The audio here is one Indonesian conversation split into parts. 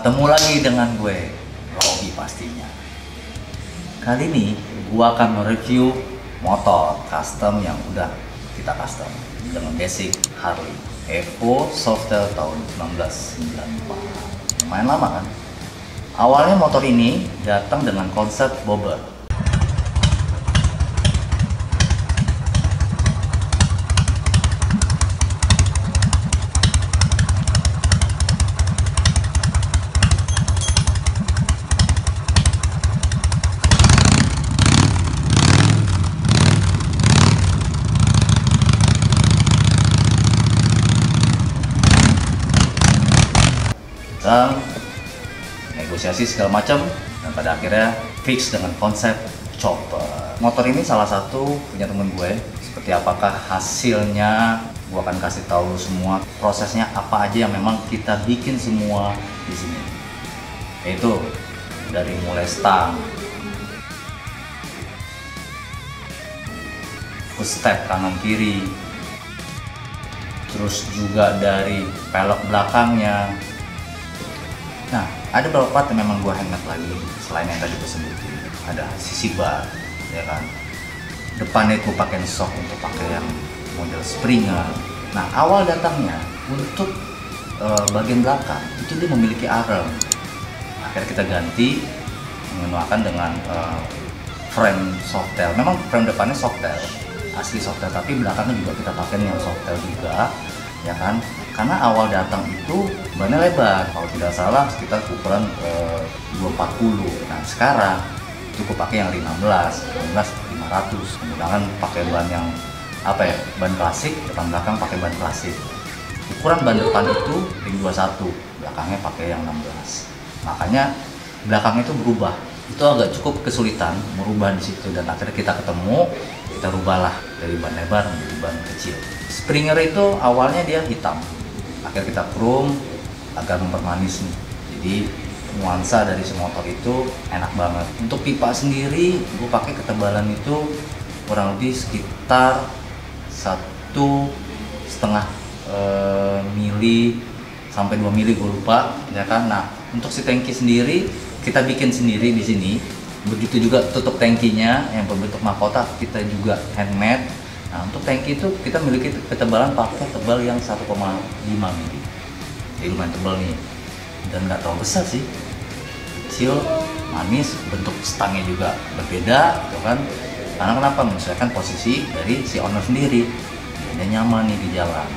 Ketemu lagi dengan gue, Robi pastinya. Kali ini gue akan mereview motor custom yang udah kita custom dengan basic Harley Evo Softail tahun 1994. Lumayan lama kan? Awalnya motor ini datang dengan konsep bobber. Dan negosiasi segala macam, dan pada akhirnya fix dengan konsep chopper. Motor ini salah satu punya temen gue. Seperti apakah hasilnya, gue akan kasih tahu semua prosesnya apa aja yang memang kita bikin semua di sini. Yaitu dari mulai stang, footstep kanan kiri, terus juga dari pelek belakangnya. Nah, ada beberapa part yang memang gua handmade lagi selain yang tadi gua sebutin. Ada sisi bar, ya kan. Depannya itu pakai shock untuk pakai yang model Springer. Nah, awal datangnya untuk bagian belakang itu dia memiliki arm. Akhirnya kita ganti menggunakan dengan frame Softail. Memang frame depannya Softail, asli Softail, tapi belakangnya juga kita pakai yang Softail juga, ya kan. Karena awal datang itu bannya lebar, kalau tidak salah sekitar ukuran 240. Nah sekarang cukup pakai yang 15, 500. Menggunakan pakai ban yang ban klasik, depan belakang pakai ban klasik. Ukuran ban depan itu ring 21, belakangnya pakai yang 16. Makanya belakangnya itu berubah. Itu agak cukup kesulitan merubah di situ, dan akhirnya kita ketemu, kita rubahlah dari ban lebar menjadi ban kecil. Springer itu awalnya dia hitam. Akhirnya kita chrome agar mempermanis nih. Jadi nuansa dari si motor itu enak banget. Untuk pipa sendiri gue pakai ketebalan itu kurang lebih sekitar 1,5 mili sampai 2 mili, gue lupa, ya kan. Nah untuk si tangki sendiri kita bikin sendiri di sini. Begitu juga tutup tangkinya yang berbentuk mahkota kita juga handmade. Nah untuk tangki itu kita memiliki ketebalan pakai tebal yang 1,5 mili. Jadi lumayan tebal nih, dan nggak terlalu besar sih, kecil, manis. Bentuk stangnya juga berbeda gitu kan. Karena kenapa? Menyesuaikan posisi dari si owner sendiri, dia nyaman nih di jalan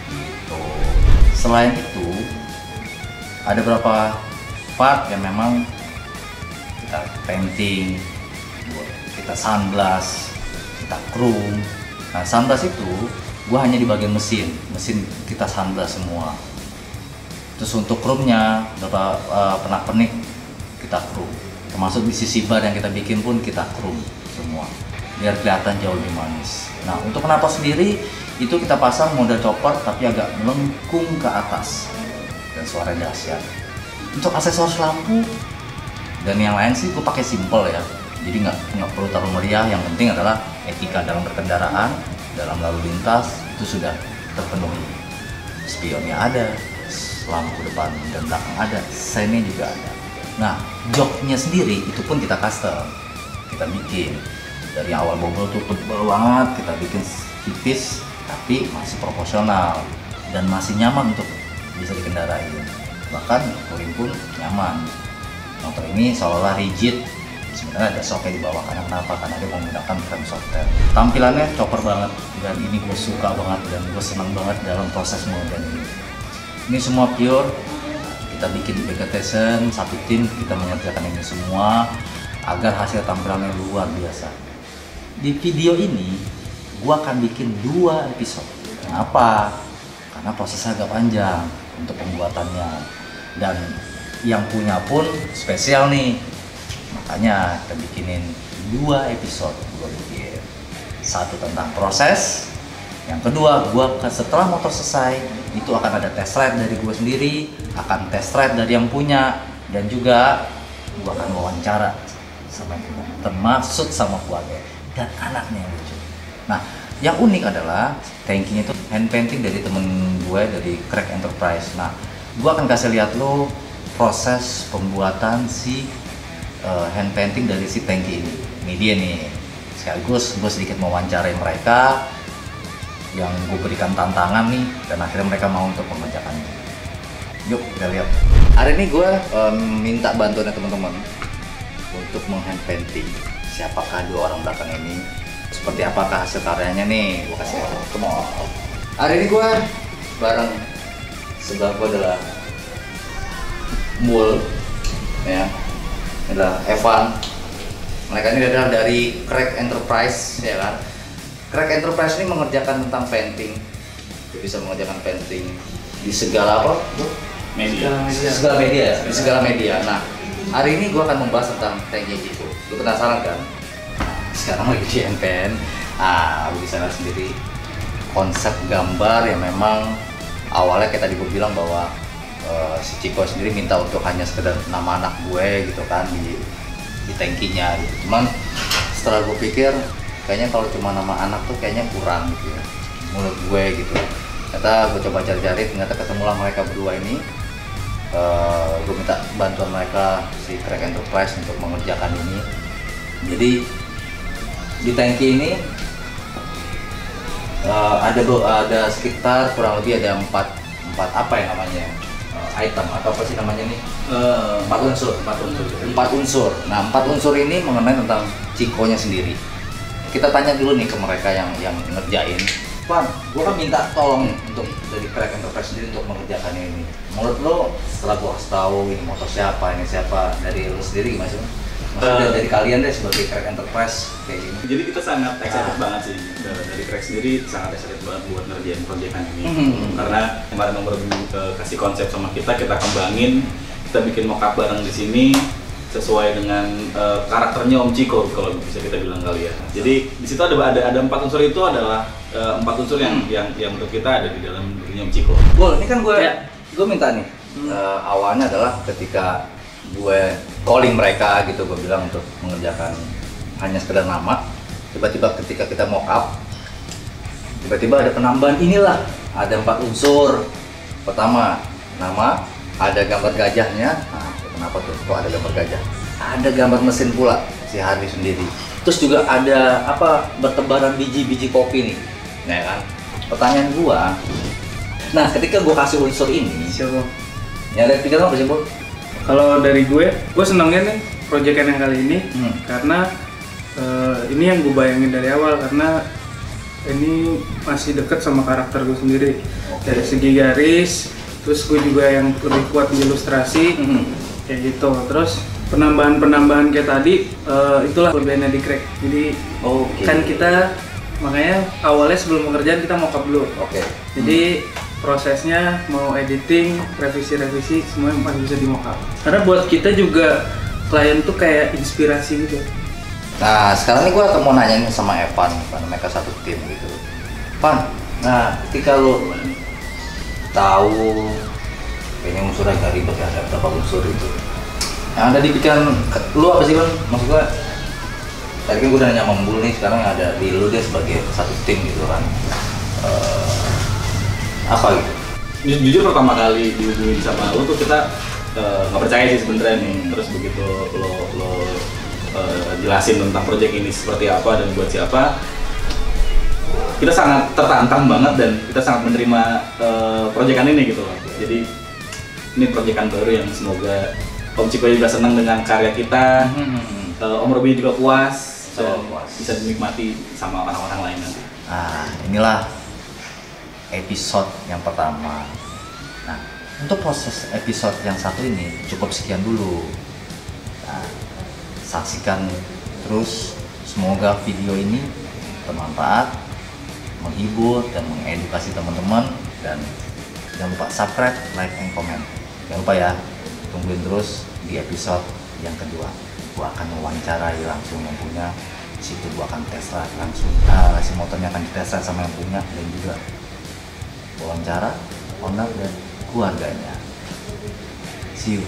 gitu. Selain itu ada beberapa part yang memang kita painting, kita sunblast, kita chrome. Nah sunblast itu gua hanya di bagian mesin kita sunblast semua. Terus untuk chrome-nya beberapa pernak-pernik kita chrome, termasuk di sisi bar yang kita bikin pun kita chrome semua biar kelihatan jauh lebih manis. Nah untuk knalpot sendiri itu kita pasang model chopper tapi agak melengkung ke atas dan suara dahsyat. Untuk aksesoris lampu dan yang lain sih gue pakai simple ya, jadi nggak perlu terlalu meriah. Yang penting adalah etika dalam berkendaraan, dalam lalu lintas itu sudah terpenuhi. Spionnya ada, lampu depan dan belakang ada, seinnya juga ada. Nah joknya sendiri itu pun kita custom, kita bikin dari awal bobol tuh tebal banget, kita bikin tipis tapi masih proporsional dan masih nyaman untuk bisa dikendarai. Bahkan touring pun nyaman. Motor ini seolah rigid, sebenarnya ada shocknya di bawah. Karena kenapa? Karena dia menggunakan frame Softail. Tampilannya chopper banget, dan ini gue suka banget dan gue senang banget dalam proses model ini. Ini semua pure, kita bikin di Beketesan, satu tim kita mengerjakan ini semua agar hasil tampilannya luar biasa. Di video ini gue akan bikin 2 episode. Kenapa? Karena prosesnya agak panjang untuk pembuatannya, dan yang punya pun spesial nih. Makanya kita bikinin 2 episode. Gue bikin satu tentang proses, yang kedua setelah motor selesai itu akan ada test ride dari gue sendiri, akan test ride dari yang punya, dan juga gue akan wawancara sama yang punya, termasuk sama keluarga dan anaknya yang lucu. Nah yang unik adalah tankinya itu hand painting dari temen gue dari Crack Enterprise. Nah gue akan kasih lihat lo proses pembuatan si hand painting dari si tangki ini. Ini dia nih, sekaligus gue sedikit mewawancarai mereka yang gue berikan tantangan nih, dan akhirnya mereka mau untuk mengerjakannya. Yuk kita lihat. Hari ini gue minta bantuan teman-teman untuk meng-hand painting siapakah dua orang belakang ini, seperti apakah hasil karyanya nih. Gue kasih come on. Hari ini gue bareng sebelah gue adalah Mul, ya, ini adalah Evan. Mereka ini adalah dari Crack Enterprise, ya kan. Crack Enterprise ini mengerjakan tentang painting. Dia bisa mengerjakan painting di segala apa? Media. Segala media, di segala media. Nah, hari ini gue akan membahas tentang tangki itu. Lu penasaran kan? Sekarang lagi di MPN. Lu bisa lihat sendiri konsep gambar yang memang awalnya kayak tadi gue bilang bahwa si Ciko sendiri minta untuk hanya sekedar nama anak gue gitu kan di tangkinya gitu. Cuman setelah gue pikir kayaknya kalau cuma nama anak tuh kayaknya kurang gitu ya, menurut gue gitu. Ternyata gue coba cari-cari, ternyata ketemulah mereka berdua ini. Gue minta bantuan mereka si Crack Enterprise untuk mengerjakan ini. Jadi di tangki ini ada sekitar kurang lebih ada empat apa ya namanya, item atau apa sih namanya nih, empat unsur. Nah, 4 unsur ini mengenai tentang Cikonya sendiri. Kita tanya dulu nih ke mereka yang ngerjain. Pan, gua kan minta tolong untuk dari Crack Enterprise sendiri untuk mengerjakan ini. Menurut lo, setelah gua kasih tahu ini motor siapa, ini siapa, dari lo sendiri gimana sih? Maksudnya dari kalian deh sebagai Crack Enterprise kayak gini. Jadi kita sangat excited banget sih, dari Crack sendiri sangat excited banget buat ngerjain proyekan ini. Karena kemarin nomor kasih konsep sama kita kembangin, kita bikin mock-up bareng di sini sesuai dengan karakternya Om Ciko kalau bisa kita bilang kali ya. Jadi di situ ada 4 unsur, itu adalah 4 unsur yang menurut kita ada di dalam dirinya Om Ciko. Bol, ini kan gue minta nih, awalnya adalah ketika gue calling mereka gitu, gue bilang untuk mengerjakan hanya sekedar nama. Tiba-tiba ketika kita mock up, tiba-tiba ada penambahan inilah, ada 4 unsur. Pertama, nama, ada gambar gajahnya. Nah, kenapa tuh kok ada gambar gajah? Ada gambar mesin pula si Harley sendiri. Terus juga ada apa, bertebaran biji-biji kopi nih, ya kan? Pertanyaan gua, nah ketika gua kasih unsur ini, Siapa? ya ada pikiran apa sih, Bu? Kalau dari gue senangnya nih proyekan yang kali ini karena ini yang gue bayangin dari awal, karena ini masih deket sama karakter gue sendiri. Dari segi garis, terus gue juga yang lebih kuat di ilustrasi, kayak gitu. Terus penambahan kayak tadi, itulah kelebihannya di Crack. Jadi kan kita makanya awalnya sebelum pekerjaan kita mock up dulu. Jadi prosesnya mau editing, revisi semuanya masih bisa di mock up. Karena buat kita juga klien tuh kayak inspirasi gitu. Nah, sekarang ini gue akan mau nanya nih sama Evan, karena mereka satu tim gitu. Pan, nah ketika lo tahu kayaknya unsurnya agak ribet ya, ada berapa unsur itu yang ada di pikiran lu apa sih, Bang? Maksud gue tadi kan gue udah nanya sama Mbul nih, sekarang yang ada di lu deh sebagai satu tim gitu kan. Apa gitu? Jujur pertama kali dihubungin sama lo tuh kita nggak percaya sih sebenarnya nih. Terus begitu lo jelasin tentang proyek ini seperti apa dan buat siapa, kita sangat tertantang banget dan kita sangat menerima proyekan ini gitu loh. Jadi ini proyekan baru yang semoga Om Ciko juga senang dengan karya kita, Om Robi juga puas, bisa dinikmati sama orang-orang lain nanti. Nah, inilah episode yang pertama. Nah, untuk proses episode yang satu ini cukup sekian dulu. Nah, saksikan terus, semoga video ini bermanfaat, menghibur dan mengedukasi teman-teman, dan jangan lupa subscribe, like, and comment. Jangan lupa ya, tungguin terus di episode yang kedua. Gua akan mewawancarai langsung yang punya, situ gua akan tes langsung, si motornya akan dites sama yang punya, dan juga wawancara owner dan keluarganya. See you.